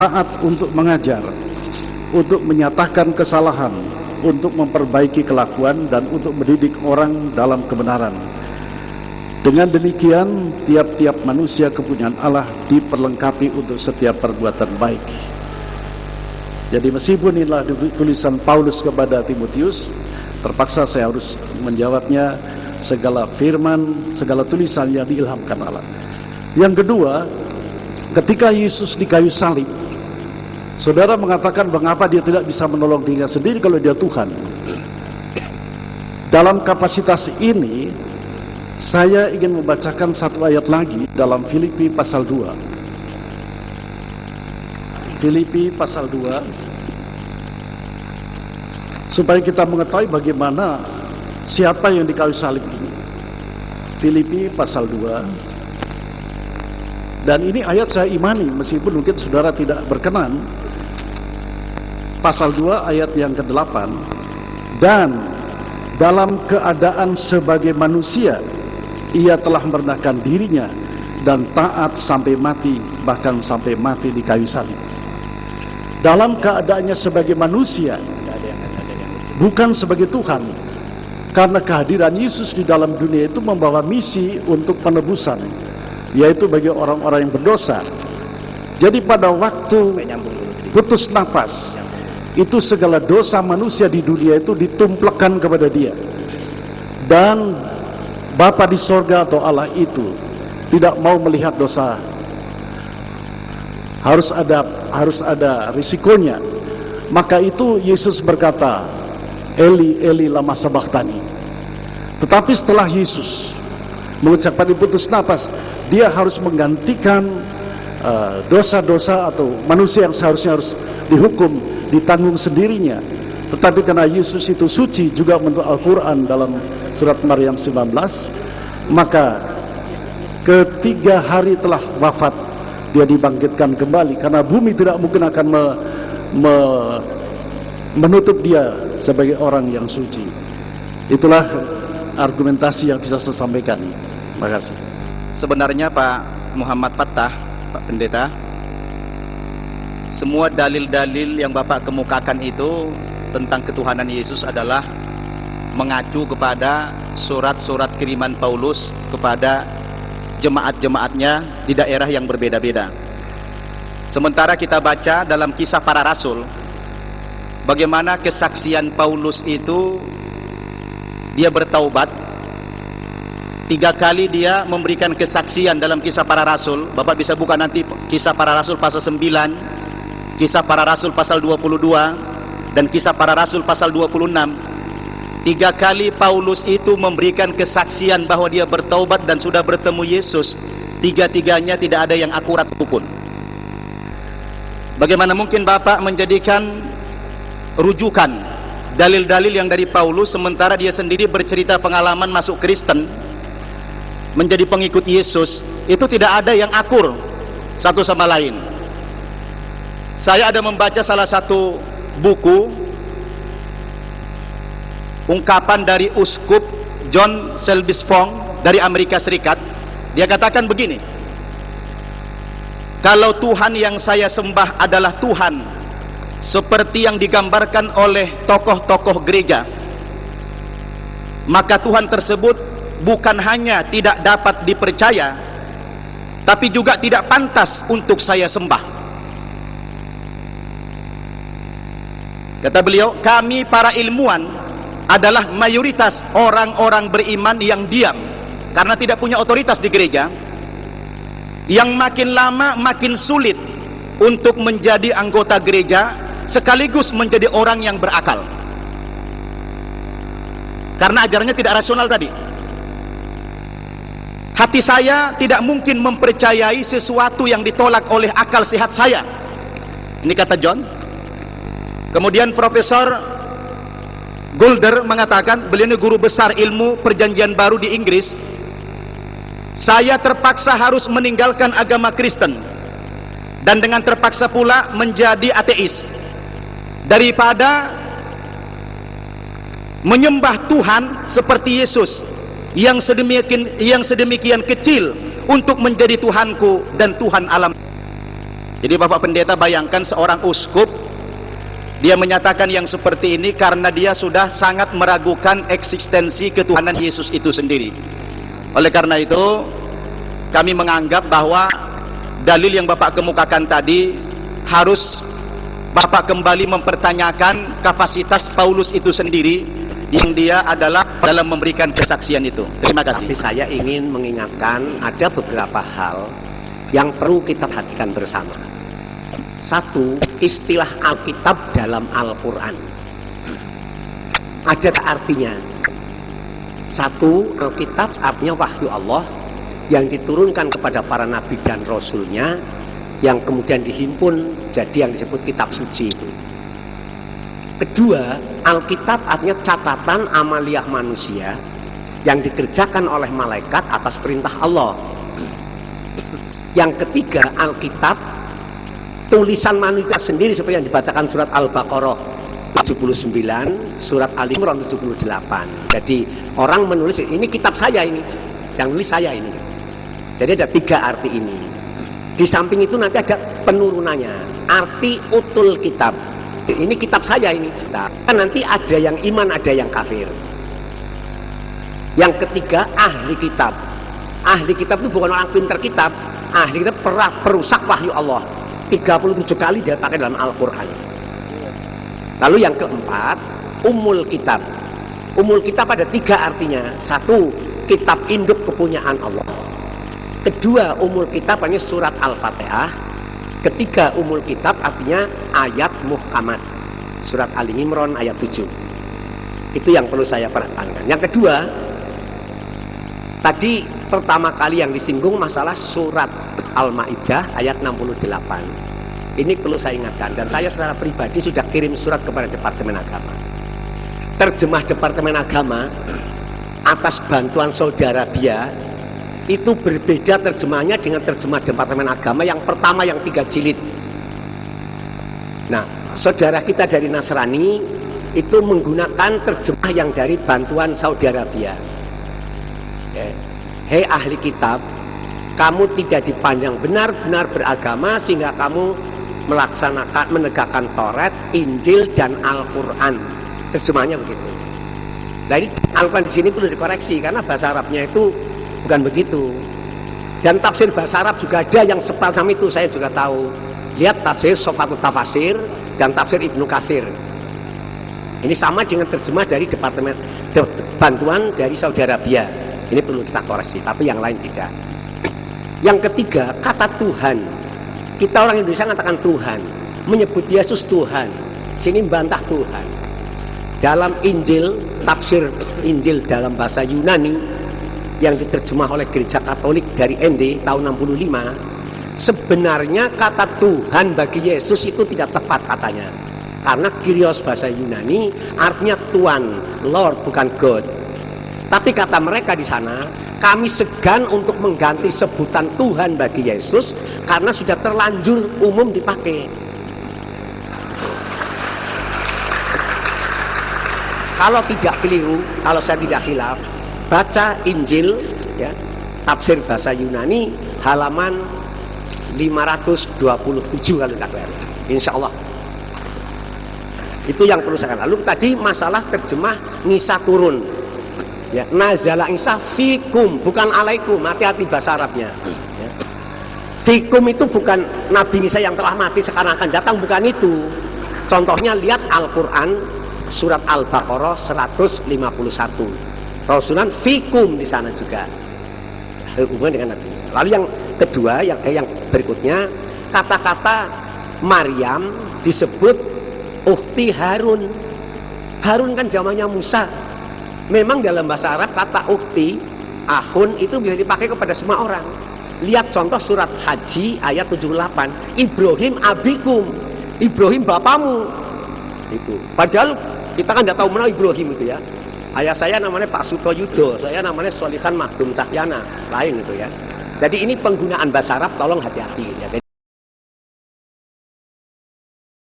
taat untuk mengajar, untuk menyatakan kesalahan, untuk memperbaiki kelakuan, dan untuk mendidik orang dalam kebenaran. Dengan demikian, tiap-tiap manusia kepunyaan Allah diperlengkapi untuk setiap perbuatan baik. Jadi meskipun inilah tulisan Paulus kepada Timotius, terpaksa saya harus menjawabnya, segala firman, segala tulisan yang diilhamkan Allah. Yang kedua, ketika Yesus di kayu salib, saudara mengatakan mengapa dia tidak bisa menolong dirinya sendiri kalau dia Tuhan. Dalam kapasitas ini, saya ingin membacakan satu ayat lagi dalam Filipi pasal 2. Filipi pasal 2, supaya kita mengetahui bagaimana siapa yang di kayu salib ini. Filipi pasal 2, dan ini ayat saya imani meskipun mungkin saudara tidak berkenan. Pasal 2 ayat yang ke-8, dan dalam keadaan sebagai manusia ia telah merendahkan dirinya dan taat sampai mati, bahkan sampai mati di kayu salib. Dalam keadaannya sebagai manusia, bukan sebagai Tuhan, karena kehadiran Yesus di dalam dunia itu membawa misi untuk penebusan, yaitu bagi orang-orang yang berdosa. Jadi pada waktu putus nafas, itu segala dosa manusia di dunia itu ditumplekkan kepada dia. Dan Bapa di sorga atau Allah itu tidak mau melihat dosa. Harus ada risikonya. Maka itu Yesus berkata, Eli, Eli lama sabachthani. Tetapi setelah Yesus mengucapkan putus nafas, dia harus menggantikan dosa-dosa atau manusia yang seharusnya harus dihukum, ditanggung sendirinya. Tetapi karena Yesus itu suci juga menurut Al-Quran dalam surat Maryam 19, maka ketiga hari telah wafat dia dibangkitkan kembali, karena bumi tidak mungkin akan menutup dia sebagai orang yang suci. Itulah argumentasi yang bisa saya sampaikan. Terima kasih. Sebenarnya Pak Muhammad Fattah, Pak Pendeta, semua dalil-dalil yang Bapak kemukakan itu tentang ketuhanan Yesus adalah mengacu kepada surat-surat kiriman Paulus kepada jemaat-jemaatnya di daerah yang berbeda-beda. Sementara kita baca dalam Kisah Para Rasul, bagaimana kesaksian Paulus itu, dia bertaubat. 3 kali dia memberikan kesaksian dalam Kisah Para Rasul. Bapak bisa buka nanti Kisah Para Rasul pasal 9, Kisah Para Rasul pasal 22, dan Kisah Para Rasul pasal 26. 3 kali Paulus itu memberikan kesaksian bahwa dia bertaubat dan sudah bertemu Yesus. 3-tiganya tidak ada yang akurat pun. Bagaimana mungkin Bapak menjadikan rujukan dalil-dalil yang dari Paulus, sementara dia sendiri bercerita pengalaman masuk Kristen, menjadi pengikut Yesus? Itu tidak ada yang akur satu sama lain. Saya ada membaca salah satu buku ungkapan dari Uskup John Selby Spong dari Amerika Serikat. Dia katakan begini, kalau Tuhan yang saya sembah adalah Tuhan seperti yang digambarkan oleh tokoh-tokoh gereja, maka Tuhan tersebut bukan hanya tidak dapat dipercaya, tapi juga tidak pantas untuk saya sembah. Kata beliau, kami para ilmuwan adalah mayoritas orang-orang beriman yang diam karena tidak punya otoritas di gereja, yang makin lama makin sulit untuk menjadi anggota gereja sekaligus menjadi orang yang berakal, karena ajarannya tidak rasional tadi. Hati saya tidak mungkin mempercayai sesuatu yang ditolak oleh akal sehat saya. Ini kata John. Kemudian Profesor Golder mengatakan, beliau ini guru besar ilmu perjanjian baru di Inggris, saya terpaksa harus meninggalkan agama Kristen dan dengan terpaksa pula menjadi ateis daripada menyembah Tuhan seperti Yesus yang sedemikian kecil untuk menjadi Tuhanku dan Tuhan alam. Jadi Bapak Pendeta bayangkan seorang uskup, dia menyatakan yang seperti ini karena dia sudah sangat meragukan eksistensi ketuhanan Yesus itu sendiri. Oleh karena itu, kami menganggap bahwa dalil yang Bapak kemukakan tadi harus Bapak kembali mempertanyakan kapasitas Paulus itu sendiri yang dia adalah dalam memberikan kesaksian itu. Terima kasih. Tapi saya ingin mengingatkan ada beberapa hal yang perlu kita perhatikan bersama. Satu, istilah Alkitab dalam Al-Quran. Ada artinya. Satu, Alkitab artinya wahyu Allah yang diturunkan kepada para nabi dan rasulnya, yang kemudian dihimpun jadi yang disebut kitab suci itu. Kedua, Alkitab artinya catatan amaliah manusia yang dikerjakan oleh malaikat atas perintah Allah. Yang ketiga, Alkitab tulisan manusia sendiri seperti yang dibacakan surat Al-Baqarah 79, surat Al-Imran 78. Jadi orang menulis ini kitab saya ini, yang nulis saya ini. Jadi ada tiga arti ini. Di samping itu nanti ada penurunannya, arti utul kitab. Ini kitab saya ini. Kan nanti ada yang iman, ada yang kafir. Yang ketiga, ahli kitab. Ahli kitab itu bukan orang pintar kitab. Ahli kitab perusak wahyu Allah. 37 kali dia pakai dalam Al-Quran. Lalu yang keempat, umul kitab. Umul kitab ada tiga artinya. Satu, kitab induk kepunyaan Allah. Kedua, umul kitab artinya surat Al-Fatihah. Ketiga, umul kitab artinya ayat muhkamat. Surat Al-Imran ayat 7. Itu yang perlu saya perhatikan. Yang kedua, tadi pertama kali yang disinggung masalah surat Al-Maidah ayat 68. Ini perlu saya ingatkan, dan saya secara pribadi sudah kirim surat kepada Departemen Agama. Terjemah Departemen Agama atas bantuan saudara Bia itu berbeda terjemahnya dengan terjemah Departemen Agama yang pertama yang 3 jilid. Nah, saudara kita dari Nasrani itu menggunakan terjemah yang dari bantuan Saudi Arabia. Hei ahli kitab, kamu tidak dipandang benar-benar beragama sehingga kamu melaksanakan, menegakkan Taurat, Injil dan Al-Quran. Terjemahnya begitu. Jadi Al-Quran di sini perlu dikoreksi karena bahasa Arabnya itu bukan begitu. Dan tafsir bahasa Arab juga ada yang semacam itu, saya juga tahu. Lihat tafsir Sofatut Tafasir dan tafsir Ibnu Katsir. Ini sama dengan terjemah dari Departemen Bantuan dari Saudi Arabia. Ini perlu kita koreksi, tapi yang lain tidak. Yang ketiga, kata Tuhan. Kita orang Indonesia mengatakan Tuhan, menyebut Yesus Tuhan. Sini bantah Tuhan. Dalam Injil, tafsir Injil dalam bahasa Yunani yang diterjemah oleh Gereja Katolik dari ND tahun 65, sebenarnya kata Tuhan bagi Yesus itu tidak tepat katanya. Karena Kyrios bahasa Yunani artinya Tuhan, Lord, bukan God. Tapi kata mereka di sana, kami segan untuk mengganti sebutan Tuhan bagi Yesus karena sudah terlanjur umum dipakai. Kalau tidak keliru, kalau saya tidak khilaf, baca Injil, ya, tafsir bahasa Yunani, halaman 527 kalau tidak keliru. Insya Allah. Itu yang perlu saya katakan. Lalu tadi masalah terjemah Nisa turun. Ya, nazala Isa fikum, bukan alaikum. Hati-hati bahasa Arabnya. Ya. Fikum itu bukan Nabi Isa yang telah mati sekarang akan datang, bukan itu. Contohnya lihat Al-Quran surat Al-Baqarah 151. Rasulan fikum di sana juga. Hubungan dengan Nabi Isa. Lalu yang kedua, yang berikutnya, kata-kata Maryam disebut ukhti Harun. Harun kan zamannya Musa. Memang dalam bahasa Arab kata ukhti, ahun itu bisa dipakai kepada semua orang. Lihat contoh surat Haji ayat 78. Ibrahim abikum, Ibrahim bapamu. Itu. Padahal kita kan tidak tahu mana Ibrahim itu ya. Ayah saya namanya Pak Sutoyudo, saya namanya Solihan Mahdum Cahyana, lain itu ya. Jadi ini penggunaan bahasa Arab tolong hati-hati ya.